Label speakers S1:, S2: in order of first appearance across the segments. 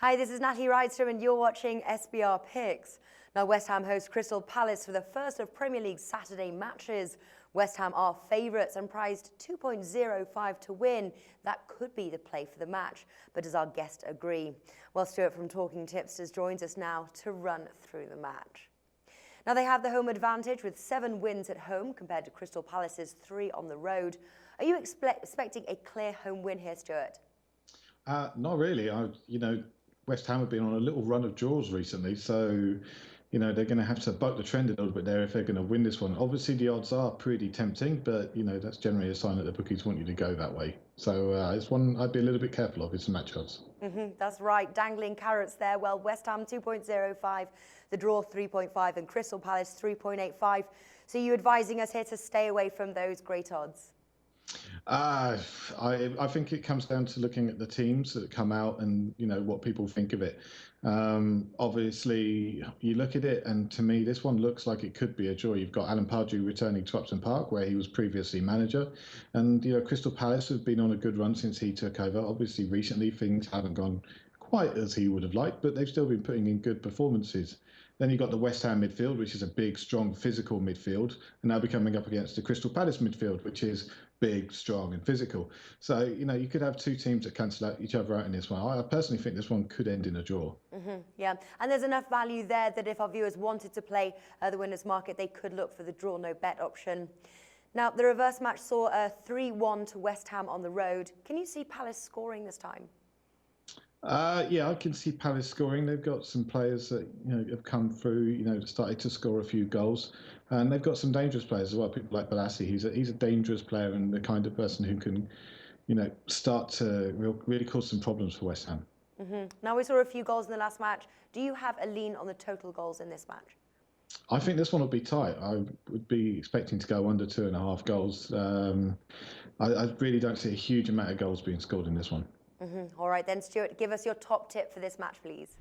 S1: Hi, this is Natalie Rydstrom and you're watching SBR Picks. Now, West Ham host Crystal Palace for the first of Premier League Saturday matches. West Ham are favourites and prized 2.05 to win. That could be the play for the match, but does our guest agree? Well, Stuart from Talking Tipsters joins us now to run through the match. Now, they have the home advantage with 7 wins at home compared to Crystal Palace's 3 on the road. Are you expecting a clear home win here, Stuart?
S2: Not really. West Ham have been on a little run of draws recently, so they're going to have to buck the trend a little bit there if they're going to win this one. Obviously, the odds are pretty tempting, but that's generally a sign that the bookies want you to go that way. So it's one I'd be a little bit careful of. It's match odds.
S1: That's right, dangling carrots there. Well, West Ham 2.05, the draw 3.5, and Crystal Palace 3.85. So you advising us here to stay away from those great odds?
S2: I think it comes down to looking at the teams that come out and what people think of it. Obviously, you look at it, and to me, this one looks like it could be a draw. You've got Alan Pardew returning to Upton Park, where he was previously manager, and Crystal Palace have been on a good run since he took over. Obviously, recently things haven't gone quite as he would have liked, but they've still been putting in good performances. Then you've got the West Ham midfield, which is a big, strong, physical midfield, and now be coming up against the Crystal Palace midfield, which is big, strong, and physical. So, you could have 2 teams that cancel each other out in this one. I personally think this one could end in a draw.
S1: Yeah, and there's enough value there that if our viewers wanted to play the winners market, they could look for the draw no bet option. Now, the reverse match saw a 3-1 to West Ham on the road. Can you see Palace scoring this time?
S2: Yeah, I can see Palace scoring. They've got some players that have come through, started to score a few goals, and they've got some dangerous players as well. People like Balassi, he's a dangerous player and the kind of person who can, start to really cause some problems for West Ham.
S1: Now, we saw a few goals in the last match. Do you have a lean on the total goals in this match?
S2: I think this one will be tight. I would be expecting to go under 2.5 goals. I really don't see a huge amount of goals being scored in this one.
S1: All right then, Stuart, give us your top tip for this match, please.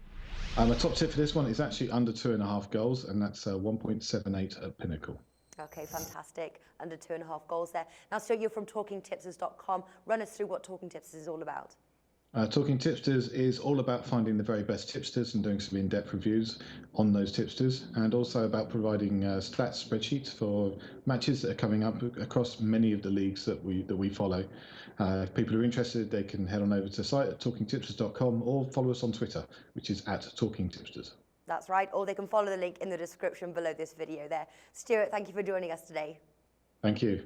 S2: My top tip for this one is actually under 2.5 goals, and that's 1.78 at Pinnacle.
S1: Okay, fantastic. Under 2.5 goals there. Now, Stuart, you're from TalkingTipsters.com. Run us through what Talking Tipsters is all about.
S2: Talking Tipsters is all about finding the very best tipsters and doing some in-depth reviews on those tipsters, and also about providing stats spreadsheets for matches that are coming up across many of the leagues that we follow. If people are interested, they can head on over to the site at talkingtipsters.com or follow us on Twitter, which is at TalkingTipsters.
S1: That's right, or they can follow the link in the description below this video there. Stuart, thank you for joining us today.
S2: Thank you.